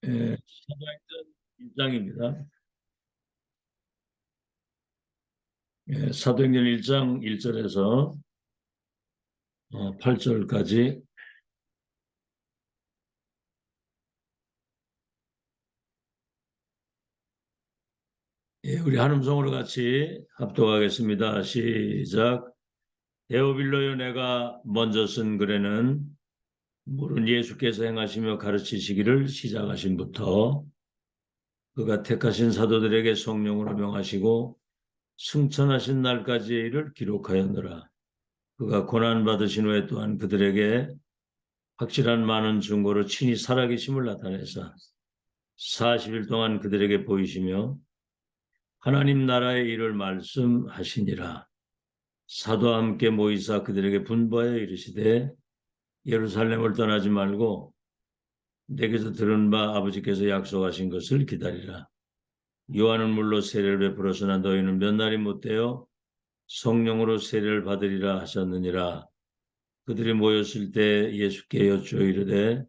사도행전 1장입니다. 사도행전 1장 1절에서 8절까지 우리 한음성으로 같이 합독하겠습니다. 시작. 데오빌로요, 내가 먼저 쓴 글에는 물은 예수께서 행하시며 가르치시기를 시작하신부터 그가 택하신 사도들에게 성령으로 명하시고 승천하신 날까지의 일을 기록하였노라. 그가 고난받으신 후에 또한 그들에게 확실한 많은 증거로 친히 살아계심을 나타내사 40일 동안 그들에게 보이시며 하나님 나라의 일을 말씀하시니라. 사도와 함께 모이사 그들에게 분부하여 이르시되 예루살렘을 떠나지 말고 내게서 들은 바 아버지께서 약속하신 것을 기다리라. 요한은 물로 세례를 베풀었으나 너희는 몇 날이 못되어 성령으로 세례를 받으리라 하셨느니라. 그들이 모였을 때 예수께 여쭈어 이르되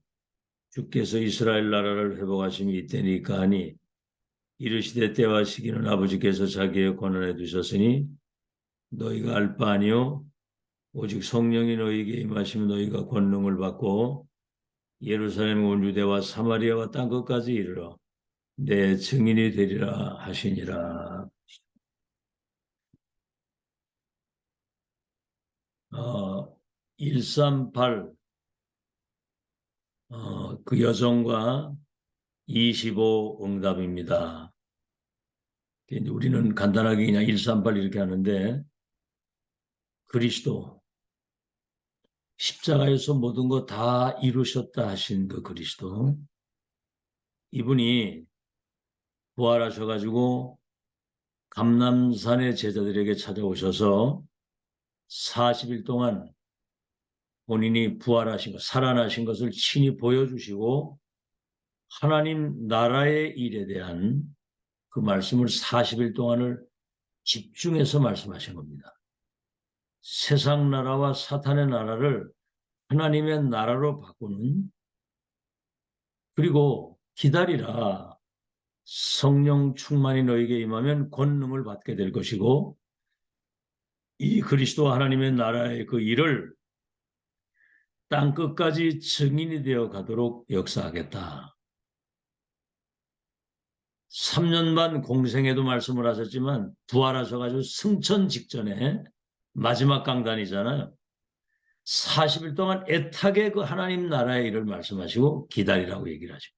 주께서 이스라엘 나라를 회복하심이 이때니까 하니 이르시되 때와 시기는 아버지께서 자기의 권한에 두셨으니 너희가 알 바 아니요 오직 성령이 너희에게 임하시면 너희가 권능을 받고 예루살렘 온 유대와 사마리아와 땅 끝까지 이르러 내 증인이 되리라 하시니라. 138 그 여성과 25 응답입니다. 우리는 간단하게 그냥 138 이렇게 하는데 그리스도 십자가에서 모든 거 다 이루셨다 하신 그 그리스도, 이분이 부활하셔가지고 감람산의 제자들에게 찾아오셔서 40일 동안 본인이 부활하신 것, 살아나신 것을 친히 보여주시고 하나님 나라의 일에 대한 그 말씀을 40일 동안을 집중해서 말씀하신 겁니다. 세상 나라와 사탄의 나라를 하나님의 나라로 바꾸는, 그리고 기다리라. 성령 충만이 너에게 임하면 권능을 받게 될 것이고 이 그리스도 하나님의 나라의 그 일을 땅 끝까지 증인이 되어 가도록 역사하겠다. 3년 반 공생에도 말씀을 하셨지만 부활하셔가지고 승천 직전에 마지막 강단이잖아요. 40일 동안 애타게 그 하나님 나라의 일을 말씀하시고 기다리라고 얘기를 하죠.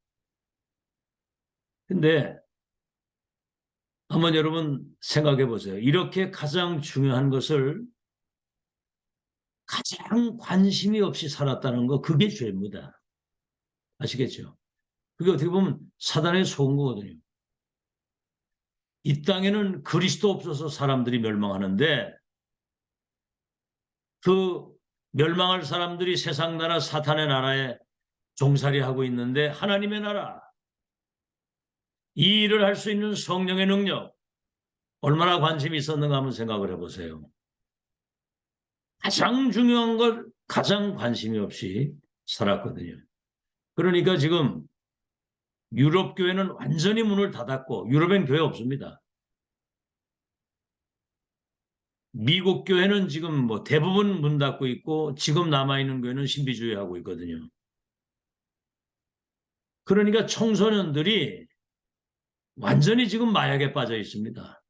근데 한번 여러분 생각해 보세요. 이렇게 가장 중요한 것을 가장 관심이 없이 살았다는 거, 그게 죄입니다. 아시겠죠? 그게 어떻게 보면 사단의 속은 거거든요. 이 땅에는 그리스도 없어서 사람들이 멸망하는데 그 멸망할 사람들이 세상 나라 사탄의 나라에 종살이 하고 있는데 하나님의 나라, 이 일을 할 수 있는 성령의 능력, 얼마나 관심이 있었는가 한번 생각을 해보세요. 가장 중요한 걸 가장 관심이 없이 살았거든요. 그러니까 지금 유럽 교회는 완전히 문을 닫았고 유럽엔 교회 없습니다. 미국 교회는 지금 뭐 대부분 문 닫고 있고 지금 남아있는 교회는 신비주의 하고 있거든요. 그러니까 청소년들이 완전히 지금 마약에 빠져 있습니다.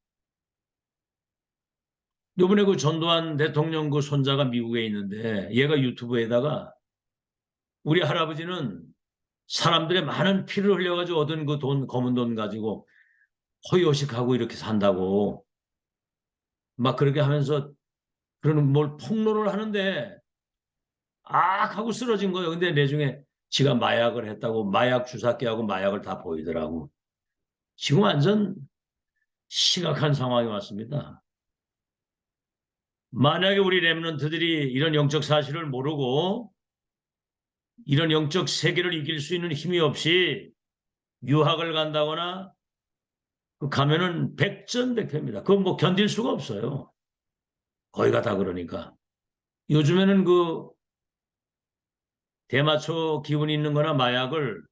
이번에 그 전두환 대통령 그 손자가 미국에 있는데 얘가 유튜브에다가 우리 할아버지는 사람들의 많은 피를 흘려가지고 얻은 그 돈, 검은 돈 가지고 허위호식하고 이렇게 산다고 막 그렇게 하면서 그러는 뭘 폭로를 하는데 악 하고 쓰러진 거예요. 근데 나중에 지가 마약을 했다고 마약 주사기하고 마약을 다 보이더라고. 지금 완전 심각한 상황이 왔습니다. 만약에 우리 렘넌트들이 이런 영적 사실을 모르고 이런 영적 세계를 이길 수 있는 힘이 없이 유학을 간다거나 가면은 백전백패입니다. 그건 뭐 견딜 수가 없어요. 거기가 다 그러니까. 요즘에는 그 대마초 기운이 있는 거나 마약을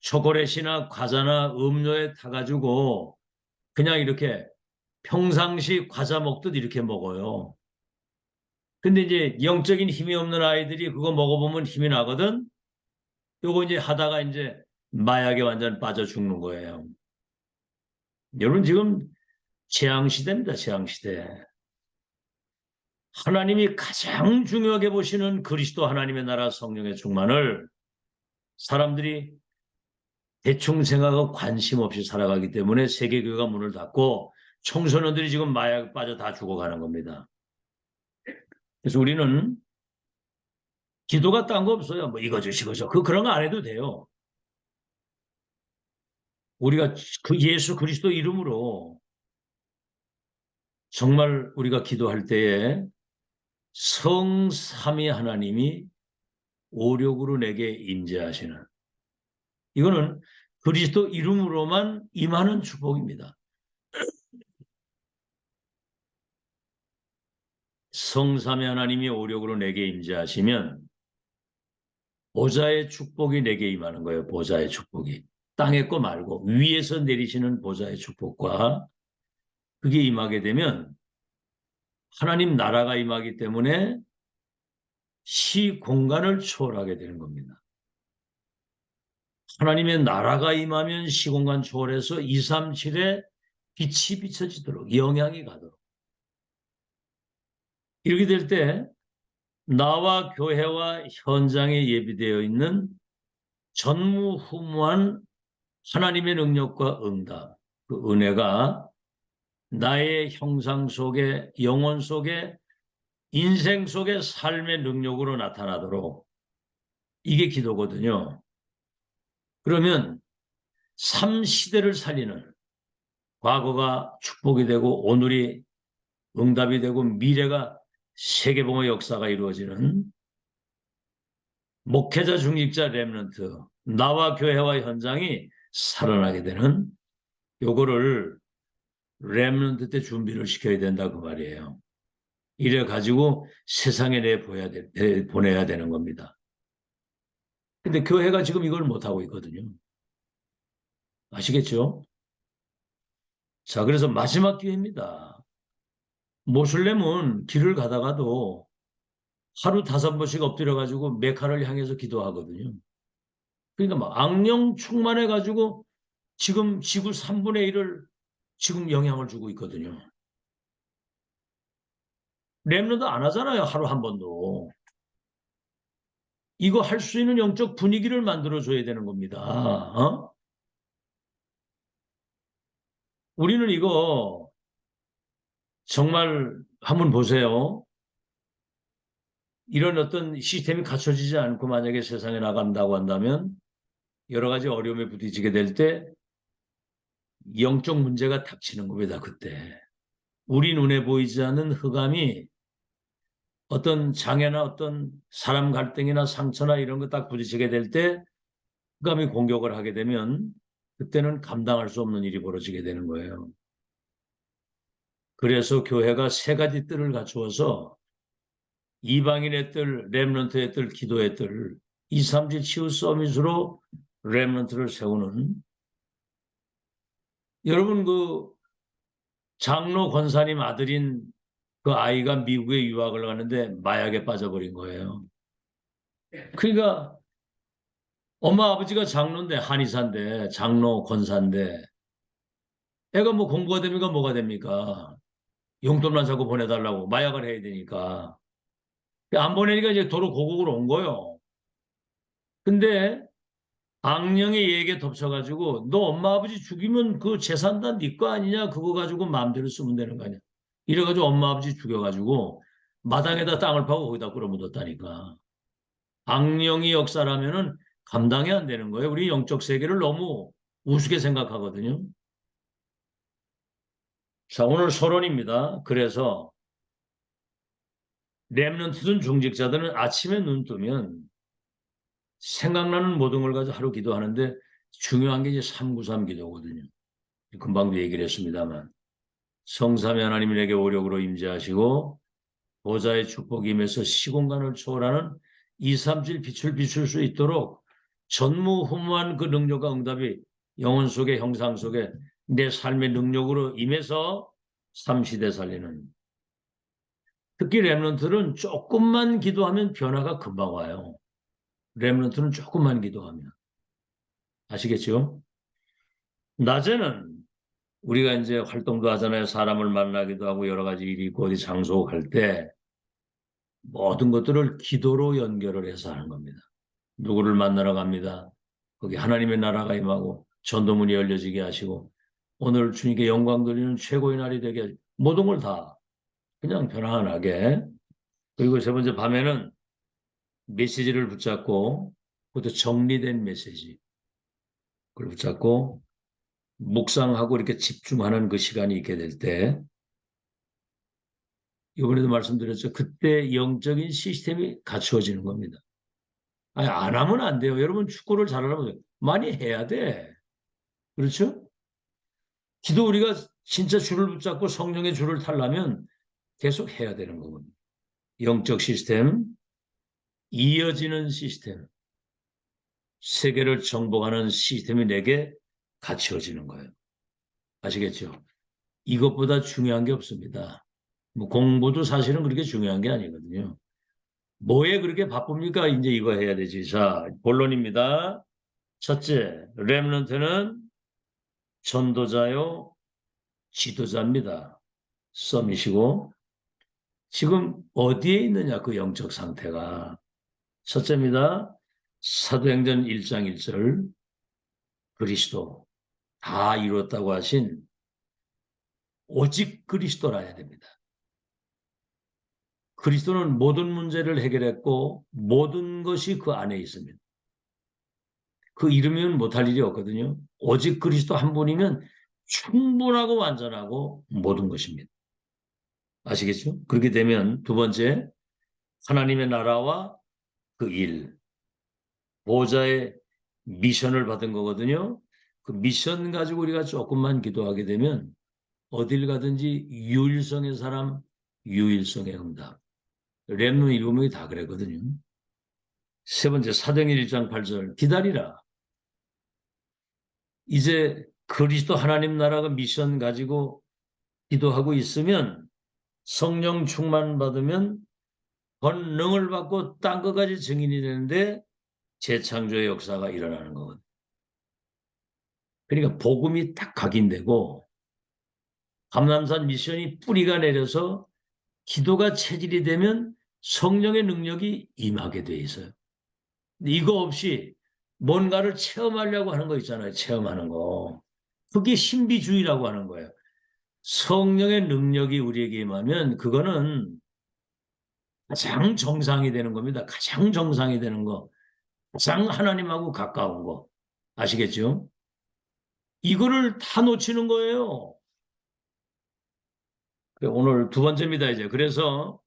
초콜릿이나 과자나 음료에 타가지고 그냥 이렇게 평상시 과자 먹듯 이렇게 먹어요. 근데 이제 영적인 힘이 없는 아이들이 그거 먹어보면 힘이 나거든? 요거 이제 하다가 이제 마약에 완전 빠져 죽는 거예요. 여러분 지금 재앙시대입니다, 재앙시대. 하나님이 가장 중요하게 보시는 그리스도 하나님의 나라 성령의 충만을 사람들이 대충 생각하고 관심 없이 살아가기 때문에 세계교회가 문을 닫고 청소년들이 지금 마약에 빠져 다 죽어가는 겁니다. 그래서 우리는 기도가 딴 거 없어요. 뭐 이거 주시고 저 그런 거 안 해도 돼요. 우리가 그 예수 그리스도 이름으로 정말 우리가 기도할 때에 성삼위 하나님이 오력으로 내게 임재하시는 이거는 그리스도 이름으로만 임하는 축복입니다. 성삼위 하나님이 오력으로 내게 임재하시면 보좌의 축복이 내게 임하는 거예요. 보좌의 축복이. 땅에 거 말고 위에서 내리시는 보좌의 축복과 그게 임하게 되면 하나님 나라가 임하기 때문에 시 공간을 초월하게 되는 겁니다. 하나님의 나라가 임하면 시공간 초월해서 237에 빛이 비춰지도록 영향이 가도록 이렇게 될 때 나와 교회와 현장에 예비되어 있는 전무후무한 하나님의 능력과 응답, 그 은혜가 나의 형상 속에 영혼 속에 인생 속에 삶의 능력으로 나타나도록 이게 기도거든요. 그러면 삶 시대를 살리는 과거가 축복이 되고 오늘이 응답이 되고 미래가 세계봉의 역사가 이루어지는 목회자 중직자 렘넌트 나와 교회와 현장이 살아나게 되는 요거를 렘넌트 때 준비를 시켜야 된다 그 말이에요. 이래 가지고 세상에 보내야 되는 겁니다. 근데 교회가 지금 이걸 못하고 있거든요. 아시겠죠? 자, 그래서 마지막 기회입니다. 모슬렘은 길을 가다가도 하루 5번씩 엎드려가지고 메카를 향해서 기도하거든요. 그러니까 막 악령 충만해가지고 지금 지구 3분의 1을 지금 영향을 주고 있거든요. 렘넌트 안 하잖아요. 하루 한 번도. 이거 할 수 있는 영적 분위기를 만들어줘야 되는 겁니다. 어? 우리는 이거 정말 한번 보세요. 이런 어떤 시스템이 갖춰지지 않고 만약에 세상에 나간다고 한다면 여러 가지 어려움에 부딪히게 될 때 영적 문제가 닥치는 겁니다. 그때. 우리 눈에 보이지 않는 흑암이 어떤 장애나 어떤 사람 갈등이나 상처나 이런 거 딱 부딪히게 될 때 흑암이 공격을 하게 되면 그때는 감당할 수 없는 일이 벌어지게 되는 거예요. 그래서 교회가 3가지 뜰을 갖추어서 이방인의 뜰, 렘넌트의 뜰, 기도의 뜰, 237 치유 서밋으로 렘넌트를 세우는 여러분 그 장로 권사님 아들인 그 아이가 미국에 유학을 가는데 마약에 빠져버린 거예요. 그러니까 엄마 아버지가 장로인데 한의사인데 장로 권사인데 애가 뭐 공부가 됩니까 뭐가 됩니까? 용돈만 자꾸 보내달라고 마약을 해야 되니까 안 보내니까 이제 도로 고국으로 온 거예요. 근데 악령의 얘기에 덮쳐가지고 너 엄마 아버지 죽이면 그 재산 다 네 거 아니냐 그거 가지고 마음대로 쓰면 되는 거 아니야. 이래가지고 엄마 아버지 죽여가지고 마당에다 땅을 파고 거기다 끌어묻었다니까. 악령이 역사라면은 감당이 안 되는 거예요. 우리 영적 세계를 너무 우습게 생각하거든요. 자, 오늘 서론입니다. 그래서 렘넌트든 중직자들은 아침에 눈 뜨면 생각나는 모든 걸 가지고 하루 기도하는데 중요한 게 이제 393 기도거든요. 금방도 얘기를 했습니다만 성삼위 하나님이 내게 오력으로 임재하시고 보좌의 축복이 임해서 시공간을 초월하는 237 빛을 비출 수 있도록 전무후무한 그 능력과 응답이 영혼 속에 형상 속에 내 삶의 능력으로 임해서 삼시대 살리는. 특히 렘넌트는 조금만 기도하면 변화가 금방 와요. 렘넌트는 조금만 기도하면. 아시겠죠? 낮에는 우리가 이제 활동도 하잖아요. 사람을 만나기도 하고 여러 가지 일이 있고 어디 장소 갈 때 모든 것들을 기도로 연결을 해서 하는 겁니다. 누구를 만나러 갑니다. 거기 하나님의 나라가 임하고 전도문이 열려지게 하시고 오늘 주님께 영광 돌리는 최고의 날이 되게 하시고 모든 걸 다 그냥 편안하게. 그리고 세 번째 밤에는 메시지를 붙잡고 그것도 정리된 메시지 그걸 붙잡고 묵상하고 이렇게 집중하는 그 시간이 있게 될 때 이번에도 말씀드렸죠. 그때 영적인 시스템이 갖추어지는 겁니다. 아니, 안 하면 안 돼요. 여러분 축구를 잘하려면 많이 해야 돼. 그렇죠? 기도 우리가 진짜 줄을 붙잡고 성령의 줄을 타려면 계속 해야 되는 거거든요. 영적 시스템, 이어지는 시스템, 세계를 정복하는 시스템이 내게 갖추어지는 거예요. 아시겠죠? 이것보다 중요한 게 없습니다. 뭐 공부도 사실은 그렇게 중요한 게 아니거든요. 뭐에 그렇게 바쁩니까? 이제 이거 해야 되지. 자, 본론입니다. 첫째, 렘넌트는 전도자요, 지도자입니다. 썸이시고 지금 어디에 있느냐 그 영적 상태가. 첫째입니다. 사도행전 1장 1절 그리스도 다 이뤘다고 하신 오직 그리스도라 해야 됩니다. 그리스도는 모든 문제를 해결했고 모든 것이 그 안에 있습니다. 그 이름이면 못할 일이 없거든요. 오직 그리스도 한 분이면 충분하고 완전하고 모든 것입니다. 아시겠죠? 그렇게 되면 두 번째, 하나님의 나라와 그 일, 보호자의 미션을 받은 거거든요. 그 미션 가지고 우리가 조금만 기도하게 되면 어딜 가든지 유일성의 사람, 유일성의 응답. 렘넌 7명이 다 그랬거든요. 세 번째, 사도행전 1장 8절 기다리라. 이제 그리스도 하나님 나라가 미션 가지고 기도하고 있으면 성령 충만 받으면 권능을 받고 땅 끝까지 증인이 되는데 재창조의 역사가 일어나는 거거든요. 그러니까 복음이 딱 각인되고 감람산 미션이 뿌리가 내려서 기도가 체질이 되면 성령의 능력이 임하게 돼 있어요. 이거 없이 뭔가를 체험하려고 하는 거 있잖아요. 체험하는 거. 그게 신비주의라고 하는 거예요. 성령의 능력이 우리에게 임하면 그거는 가장 정상이 되는 겁니다. 가장 정상이 되는 거. 가장 하나님하고 가까운 거. 아시겠죠? 이거를 다 놓치는 거예요. 오늘 두 번째입니다, 이제. 그래서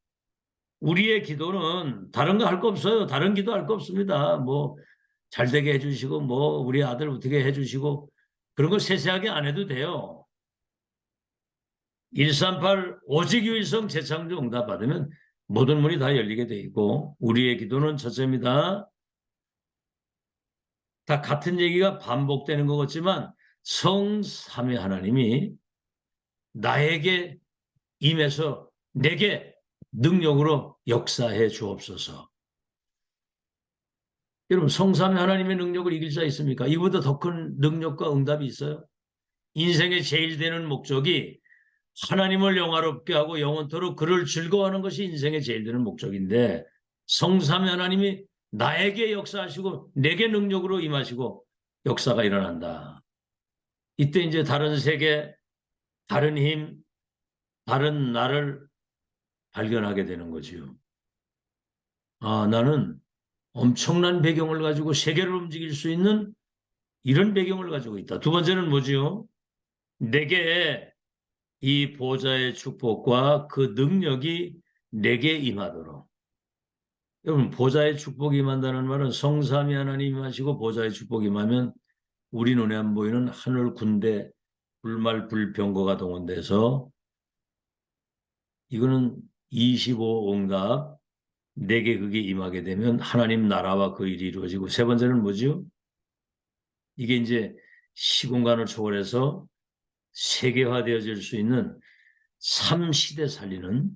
우리의 기도는 다른 거 할 거 없어요. 다른 기도 할 거 없습니다. 뭐, 잘 되게 해주시고, 뭐, 우리 아들 어떻게 해주시고, 그런 거 세세하게 안 해도 돼요. 138 오직 유일성 재창조 응답 받으면 모든 문이 다 열리게 돼 있고, 우리의 기도는 첫째입니다. 다 같은 얘기가 반복되는 것 같지만, 성삼위 하나님이 나에게 임해서 내게 능력으로 역사해 주옵소서. 여러분 성삼위 하나님의 능력을 이길 자 있습니까? 이보다 더 큰 능력과 응답이 있어요? 인생의 제일 되는 목적이 하나님을 영화롭게 하고 영원토록 그를 즐거워하는 것이 인생의 제일 되는 목적인데 성삼위 하나님이 나에게 역사하시고 내게 능력으로 임하시고 역사가 일어난다. 이때 이제 다른 세계, 다른 힘, 다른 나를 발견하게 되는 거지요. 아, 나는 엄청난 배경을 가지고 세계를 움직일 수 있는 이런 배경을 가지고 있다. 두 번째는 뭐지요? 내게 이 보좌의 축복과 그 능력이 내게 임하도록. 여러분, 보좌의 축복이 임한다는 말은 성삼위 하나님 하시고 보좌의 축복이 임하면 우리 눈에 안 보이는 하늘 군대 불말 불병거가 동원돼서 이거는 25 응답 내게 그게 임하게 되면 하나님 나라와 그 일이 이루어지고 세 번째는 뭐죠? 이게 이제 시공간을 초월해서 세계화되어질 수 있는 3시대 살리는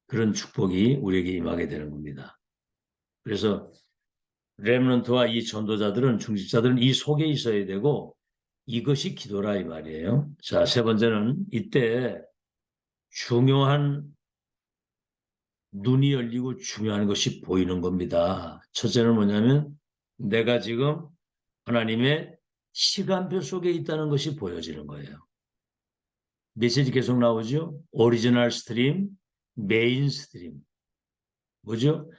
그런 축복이 우리에게 임하게 되는 겁니다. 그래서 렘넌트와 이 전도자들은, 중직자들은 이 속에 있어야 되고, 이것이 기도라 이 말이에요. 자, 세 번째는 이때 중요한 눈이 열리고 중요한 것이 보이는 겁니다. 첫째는 뭐냐면 내가 지금 하나님의 시간표 속에 있다는 것이 보여지는 거예요. 메시지 계속 나오죠. 오리지널 스트림, 메인 스트림. 뭐죠?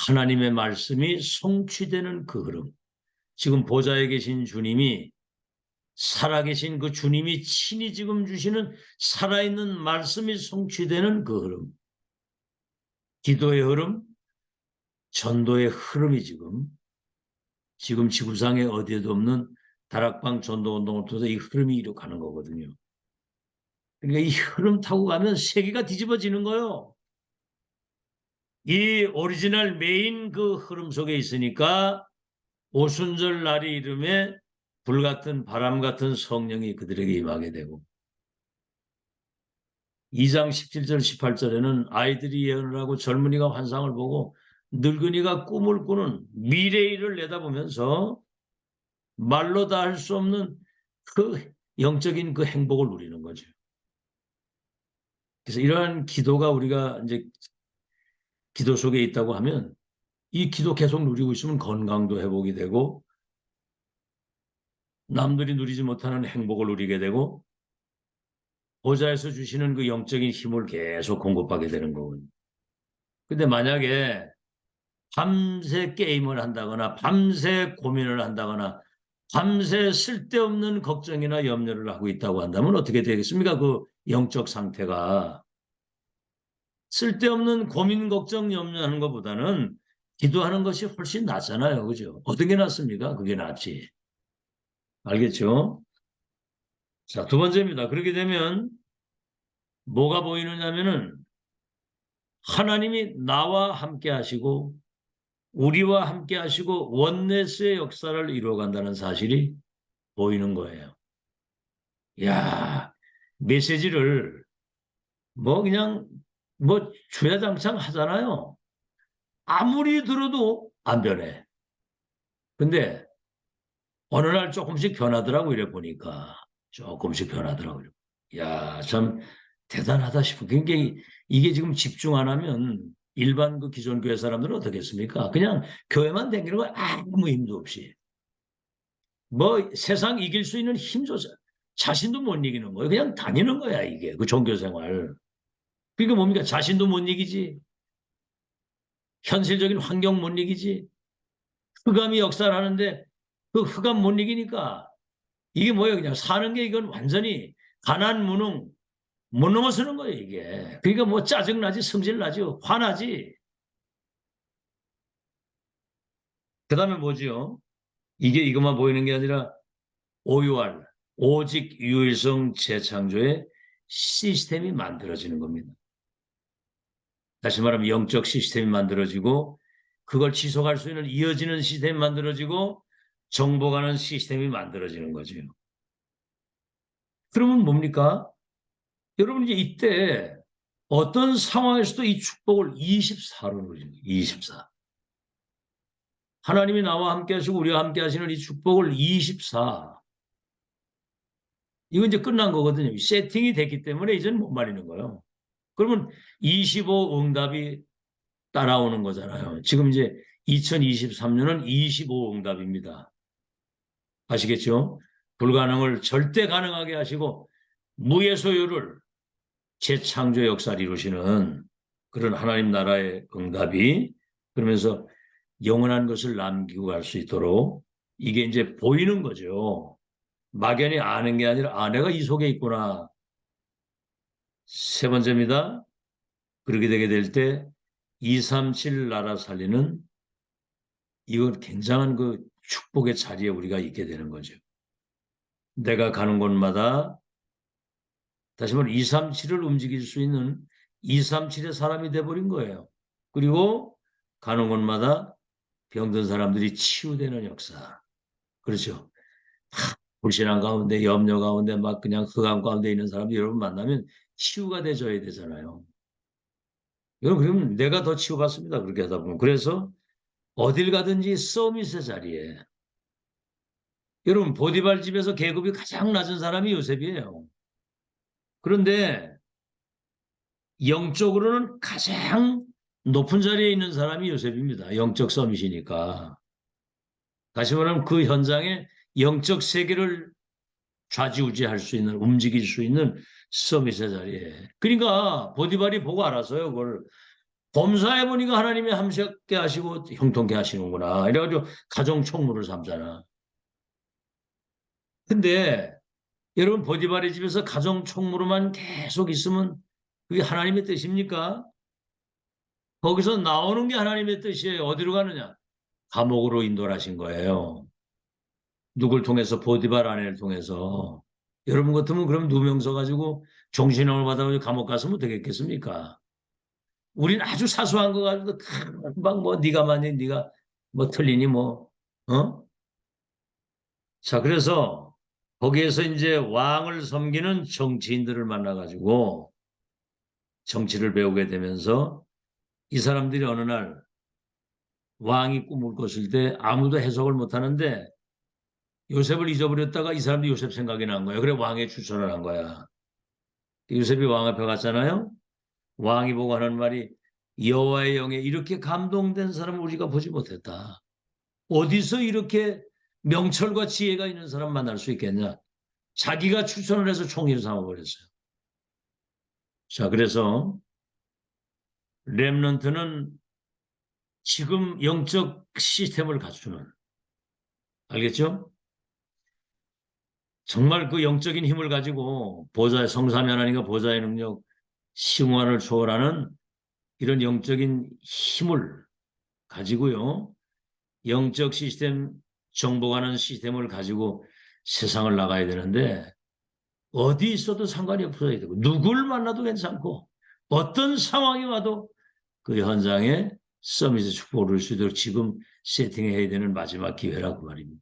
하나님의 말씀이 성취되는 그 흐름. 지금 보좌에 계신 주님이, 살아계신 그 주님이 친히 지금 주시는 살아있는 말씀이 성취되는 그 흐름. 기도의 흐름, 전도의 흐름이 지금 지구상에 어디에도 없는 다락방 전도운동을 통해서 이 흐름이 이룩하는 거거든요. 그러니까 이 흐름 타고 가면 세계가 뒤집어지는 거예요. 이 오리지널 메인 그 흐름 속에 있으니까 오순절 날이 이름에 불같은 바람 같은 성령이 그들에게 임하게 되고, 2장 17절 18절에는 아이들이 예언을 하고 젊은이가 환상을 보고 늙은이가 꿈을 꾸는 미래일을 내다보면서 말로 다 할 수 없는 그 영적인 그 행복을 누리는 거죠. 그래서 이러한 기도가 우리가 이제 기도 속에 있다고 하면, 이 기도 계속 누리고 있으면 건강도 회복이 되고 남들이 누리지 못하는 행복을 누리게 되고 보좌에서 주시는 그 영적인 힘을 계속 공급하게 되는 거거든요. 근데 만약에 밤새 게임을 한다거나 밤새 고민을 한다거나 밤새 쓸데없는 걱정이나 염려를 하고 있다고 한다면 어떻게 되겠습니까? 그 영적 상태가. 쓸데없는 고민, 걱정, 염려하는 것보다는 기도하는 것이 훨씬 낫잖아요. 그죠? 어떤 게 낫습니까? 그게 낫지. 알겠죠? 자, 두 번째입니다. 그렇게 되면 뭐가 보이느냐면은 하나님이 나와 함께 하시고 우리와 함께 하시고 원네스의 역사를 이루어간다는 사실이 보이는 거예요. 야, 메시지를 뭐 그냥 뭐 주야장창 하잖아요. 아무리 들어도 안 변해. 근데 어느 날 조금씩 변하더라고 이래 보니까. 조금씩 변하더라고요. 야, 참 대단하다 싶어. 그러니까 이게 지금 집중 안 하면 일반 그 기존 교회 사람들은 어떻겠습니까? 그냥 교회만 다니는 거 아무 힘도 없이. 뭐 세상 이길 수 있는 힘조차 자신도 못 이기는 거예요. 그냥 다니는 거야 이게 그 종교 생활. 그러니까 뭡니까? 자신도 못 이기지. 현실적인 환경 못 이기지. 흑암이 역사를 하는데 그 흑암 못 이기니까 이게 뭐예요? 그냥 사는 게 이건 완전히 가난 무능 못 넘어서는 거예요 이게. 그러니까 뭐 짜증나지, 성질나지, 화나지. 그다음에 뭐지요? 이게 이것만 보이는 게 아니라 오유할, 오직 유일성 재창조의 시스템이 만들어지는 겁니다. 다시 말하면 영적 시스템이 만들어지고 그걸 지속할 수 있는 이어지는 시스템이 만들어지고 정복하는 시스템이 만들어지는 거죠. 그러면 뭡니까? 여러분 이제 이때 어떤 상황에서도 이 축복을 24로 누립니다. 24. 하나님이 나와 함께 하시고 우리와 함께 하시는 이 축복을 24. 이건 이제 끝난 거거든요. 세팅이 됐기 때문에 이제는 못 말리는 거예요. 그러면 25 응답이 따라오는 거잖아요. 지금 이제 2023년은 25 응답입니다. 아시겠죠? 불가능을 절대 가능하게 하시고 무예소유를 재창조 역사를 이루시는 그런 하나님 나라의 응답이, 그러면서 영원한 것을 남기고 갈 수 있도록 이게 이제 보이는 거죠. 막연히 아는 게 아니라 아 내가 이 속에 있구나. 세 번째입니다. 그렇게 되게 될 때 237 나라 살리는 이건 굉장한 그 축복의 자리에 우리가 있게 되는 거죠. 내가 가는 곳마다 다시 말해 237을 움직일 수 있는 237의 사람이 돼버린 거예요. 그리고 가는 곳마다 병든 사람들이 치유되는 역사. 그렇죠. 불신앙 가운데, 염려 가운데, 막 그냥 흑암 가운데 있는 사람 여러분 만나면 치유가 돼줘야 되잖아요. 여러분, 그러면 내가 더 치유받습니다. 그렇게 하다 보면. 그래서 어딜 가든지 서밋의 자리에. 여러분, 보디발 집에서 계급이 가장 낮은 사람이 요셉이에요. 그런데 영적으로는 가장 높은 자리에 있는 사람이 요셉입니다. 영적 서밋이니까. 다시 말하면 그 현장에 영적 세계를 좌지우지할 수 있는, 움직일 수 있는 서밋의 자리에. 그러니까 보디발이 보고 알았어요. 그걸 범사해 보니까 하나님이 함께 하시고 형통케 하시는구나. 이래가지고 가정 총무를 삼잖아. 근데 여러분 보디발의 집에서 가정 총무로만 계속 있으면 그게 하나님의 뜻입니까? 거기서 나오는 게 하나님의 뜻이에요. 어디로 가느냐? 감옥으로 인도하신 거예요. 누굴 통해서? 보디발 아내를 통해서. 여러분 같으면 그럼 누명서 가지고 종신형을 받아가지고 감옥 갔으면 되겠겠습니까? 우린 아주 사소한 거 가지고 금방 뭐 네가 맞니 네가 뭐 틀리니 뭐 어? 자 그래서 거기에서 이제 왕을 섬기는 정치인들을 만나가지고 정치를 배우게 되면서 이 사람들이 어느 날 왕이 꿈을 꿨을 때 아무도 해석을 못 하는데 요셉을 잊어버렸다가 이 사람들이 요셉 생각이 난 거야. 그래 왕에 추천을 한 거야. 요셉이 왕 앞에 갔잖아요. 왕이 보고 하는 말이 여호와의 영에 이렇게 감동된 사람을 우리가 보지 못했다. 어디서 이렇게 명철과 지혜가 있는 사람 만날 수 있겠냐? 자기가 추천을 해서 총리를 삼아버렸어요. 자, 그래서 렘넌트는 지금 영적 시스템을 갖추는, 알겠죠? 정말 그 영적인 힘을 가지고 보좌의 성삼위 하나님과 보좌의 능력, 시공간을 초월하는 이런 영적인 힘을 가지고요. 영적 시스템, 정복하는 시스템을 가지고 세상을 나가야 되는데 어디 있어도 상관이 없어야 되고 누굴 만나도 괜찮고 어떤 상황이 와도 그 현장에 서밋의 축복을 누릴 수 있도록 지금 세팅해야 되는 마지막 기회라고 말입니다.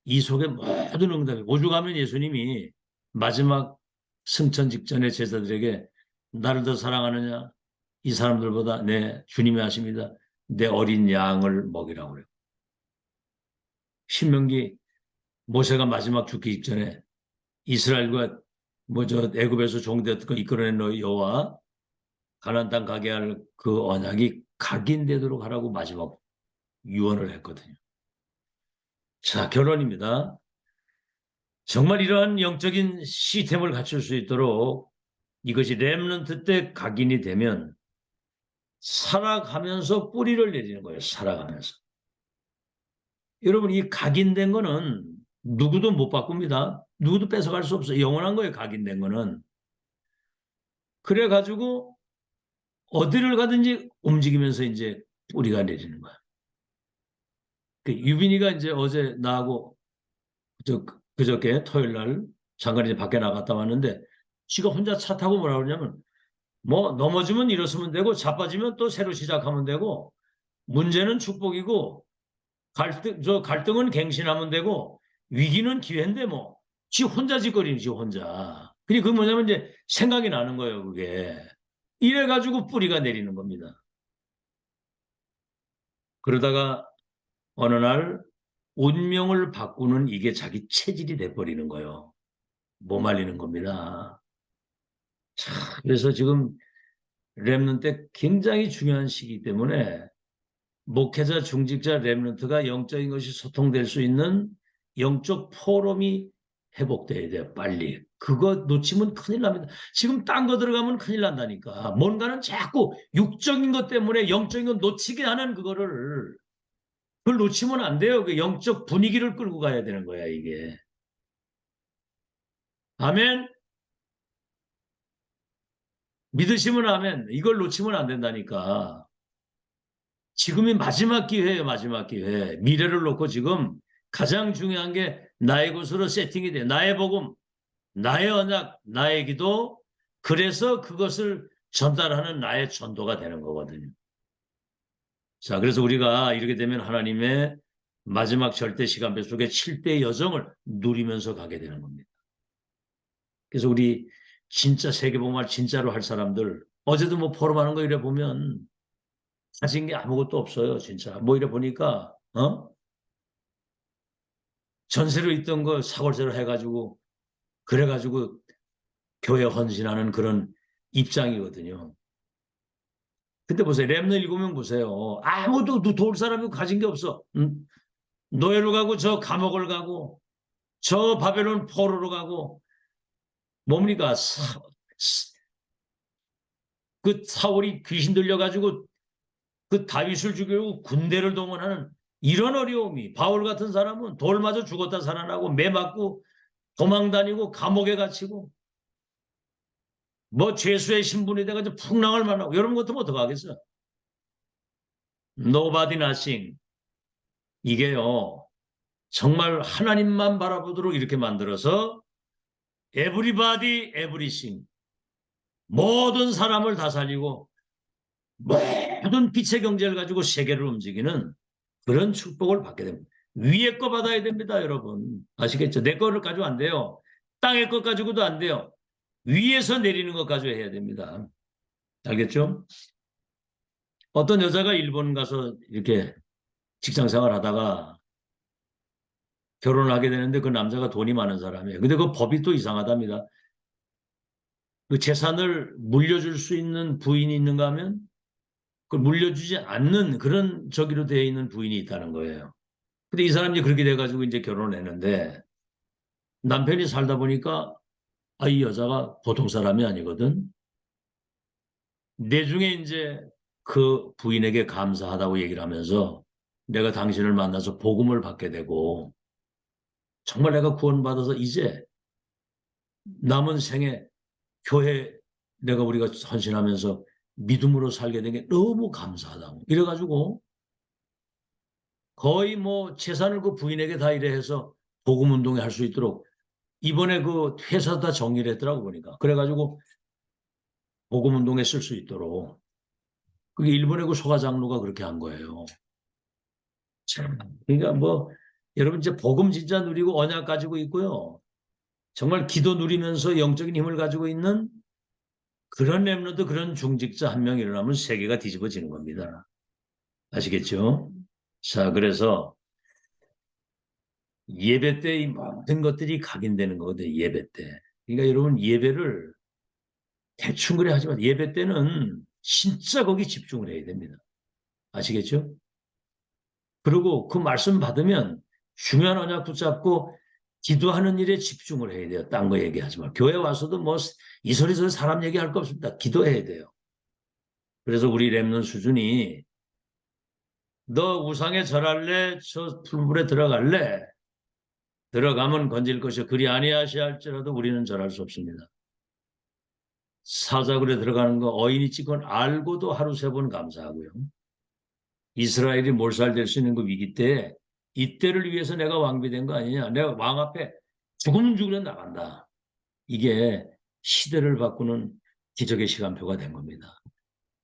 이 속에 모든 응답이 오죽하면 예수님이 마지막 승천 직전에 제자들에게 나를 더 사랑하느냐? 이 사람들보다 내 주님이 하십니다. 내 어린 양을 먹이라고 그래요. 신명기 모세가 마지막 죽기 직전에 이스라엘과 뭐 저 애굽에서 종되었던 거 이끌어낸 여호와 가나안 땅 가게 할 그 언약이 각인되도록 하라고 마지막 유언을 했거든요. 자, 결론입니다. 정말 이러한 영적인 시스템을 갖출 수 있도록 이것이 렘넌트 때 각인이 되면 살아가면서 뿌리를 내리는 거예요. 살아가면서. 여러분 이 각인된 거는 누구도 못 바꿉니다. 누구도 뺏어갈 수 없어요. 영원한 거예요. 각인된 거는. 그래가지고 어디를 가든지 움직이면서 이제 뿌리가 내리는 거야. 그 유빈이가 이제 어제 나하고 그저께 토요일 날 잠깐 이제 밖에 나갔다 왔는데 지가 혼자 차 타고 뭐라 그러냐면 뭐 넘어지면 일어서면 되고 자빠지면 또 새로 시작하면 되고 문제는 축복이고 갈등은 갱신하면 되고 위기는 기회인데 뭐 지 혼자 짓거리는 지 혼자. 그게 뭐냐면 이제 생각이 나는 거예요. 그게. 이래가지고 뿌리가 내리는 겁니다. 그러다가 어느 날 운명을 바꾸는 이게 자기 체질이 돼버리는 거예요. 못 말리는 겁니다. 자, 그래서 지금 랩런트 때 굉장히 중요한 시기 때문에 목회자, 중직자, 랩런트가 영적인 것이 소통될 수 있는 영적 포럼이 회복돼야 돼요. 빨리. 그거 놓치면 큰일 납니다. 지금 딴 거 들어가면 큰일 난다니까. 뭔가는 자꾸 육적인 것 때문에 영적인 것 놓치게 하는 그걸 놓치면 안 돼요. 그 영적 분위기를 끌고 가야 되는 거야, 이게. 아멘? 믿으시면 아멘. 이걸 놓치면 안 된다니까. 지금이 마지막 기회예요, 마지막 기회. 미래를 놓고 지금 가장 중요한 게 나의 것으로 세팅이 돼. 나의 복음, 나의 언약, 나의 기도. 그래서 그것을 전달하는 나의 전도가 되는 거거든요. 자, 그래서 우리가 이렇게 되면 하나님의 마지막 절대 시간표 속에 7대 여정을 누리면서 가게 되는 겁니다. 그래서 우리 진짜 세계복음을 진짜로 할 사람들, 어제도 뭐 포럼하는 거 이래 보면 가진 게 아무것도 없어요. 진짜 뭐 이래 보니까 전세로 있던 거 사골세로 해가지고 그래가지고 교회 헌신하는 그런 입장이거든요. 근데 보세요. 렘넌트 7명 보세요. 아무도 도울 사람이 가진 게 없어. 노예로 가고 저 감옥을 가고 저 바벨론 포로로 가고 뭡니까? 그 사울이 귀신 들려가지고 그 다윗을 죽이려고 군대를 동원하는 이런 어려움이, 바울 같은 사람은 돌 맞아 죽었다 살아나고 매 맞고 도망 다니고 감옥에 갇히고 뭐 죄수의 신분이 돼가지고 풍랑을 만나고 이런 것도 어떡하겠어. Nobody nothing. 이게요 정말 하나님만 바라보도록 이렇게 만들어서 everybody everything, 모든 사람을 다 살리고 모든 빛의 경제를 가지고 세계를 움직이는 그런 축복을 받게 됩니다. 위에 거 받아야 됩니다, 여러분. 아시겠죠? 내 거를 가지고 안 돼요. 땅의 것 가지고도 안 돼요. 위에서 내리는 것 가지고 해야 됩니다. 알겠죠? 어떤 여자가 일본 가서 이렇게 직장 생활 하다가 결혼을 하게 되는데 그 남자가 돈이 많은 사람이에요. 근데 그 법이 또 이상하답니다. 그 재산을 물려줄 수 있는 부인이 있는가 하면 그걸 물려주지 않는 그런 저기로 되어 있는 부인이 있다는 거예요. 근데 이 사람이 그렇게 돼가지고 이제 결혼을 했는데 남편이 살다 보니까 이 여자가 보통 사람이 아니거든. 내중에 이제 그 부인에게 감사하다고 얘기를 하면서 내가 당신을 만나서 복음을 받게 되고 정말 내가 구원받아서 이제 남은 생에 교회 내가 우리가 헌신하면서 믿음으로 살게 된 게 너무 감사하다고. 이래가지고 거의 뭐 재산을 그 부인에게 다 이래 해서 복음 운동에 할 수 있도록 이번에 그 회사 다 정리를 했더라고 보니까. 그래가지고 복음 운동에 쓸 수 있도록. 그게 일본의 그 소가 장로가 그렇게 한 거예요. 참. 그러니까 뭐 여러분 이제 복음 진짜 누리고 언약 가지고 있고요. 정말 기도 누리면서 영적인 힘을 가지고 있는 그런 렘너드 그런 중직자 한 명 일어나면 세계가 뒤집어지는 겁니다. 아시겠죠? 자, 그래서 예배 때 이 모든 것들이 각인되는 거거든요. 예배 때. 그러니까 여러분 예배를 대충 그래 하지만 예배 때는 진짜 거기 집중을 해야 됩니다. 아시겠죠? 그리고 그 말씀 받으면 중요한 언약 붙잡고 기도하는 일에 집중을 해야 돼요. 딴 거 얘기하지 마. 교회 와서도 뭐 이 소리 저 사람 얘기할 거 없습니다. 기도해야 돼요. 그래서 우리 랩는 수준이 너 우상에 절할래? 저 풀물에 들어갈래? 들어가면 건질 것이 그리 아니하시할지라도 우리는 절할 수 없습니다. 사자굴에 들어가는 거 어인이 찍건 알고도 하루 3번 감사하고요. 이스라엘이 몰살될 수 있는 그 위기 때 이때를 위해서 내가 왕비된 거 아니냐. 내가 왕 앞에 죽으면 나간다. 이게 시대를 바꾸는 기적의 시간표가 된 겁니다.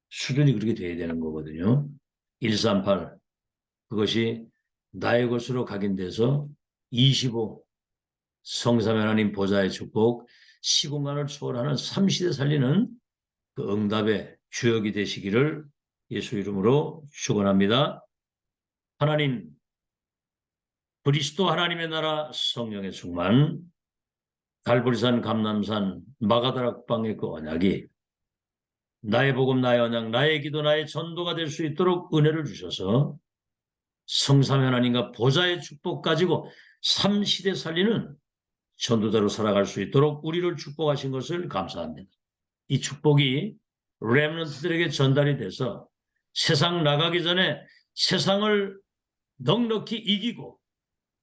수준이 그렇게 돼야 되는 거거든요. 138 그것이 나의 것으로 각인돼서 25 성삼 하나님 보좌의 축복 시공간을 초월하는 3시대 살리는 그 응답의 주역이 되시기를 예수 이름으로 축원합니다. 하나님 그리스도 하나님의 나라 성령의 충만 갈보리산 감남산 마가다락 국방의 그 언약이 나의 복음 나의 언약 나의 기도 나의 전도가 될 수 있도록 은혜를 주셔서 성삼 하나님과 보좌의 축복 가지고 3시대 살리는 전도자로 살아갈 수 있도록 우리를 축복하신 것을 감사합니다. 이 축복이 렘넌트들에게 전달이 돼서 세상 나가기 전에 세상을 넉넉히 이기고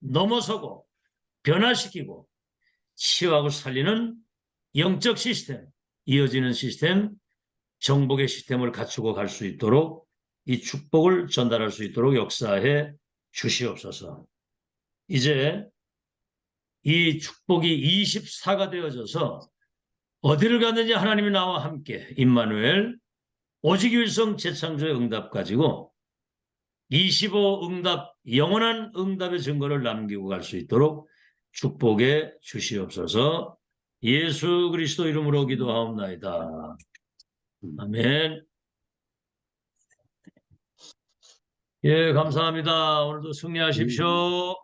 넘어서고 변화시키고 치유하고 살리는 영적 시스템, 이어지는 시스템, 정복의 시스템을 갖추고 갈 수 있도록 이 축복을 전달할 수 있도록 역사해 주시옵소서. 이제 이 축복이 24가 되어져서 어디를 갔는지 하나님이 나와 함께 임마누엘 오직 일성 재창조의 응답 가지고 25 응답, 영원한 응답의 증거를 남기고 갈 수 있도록 축복해 주시옵소서. 예수 그리스도 이름으로 기도하옵나이다. 아멘. 예, 감사합니다. 오늘도 승리하십시오.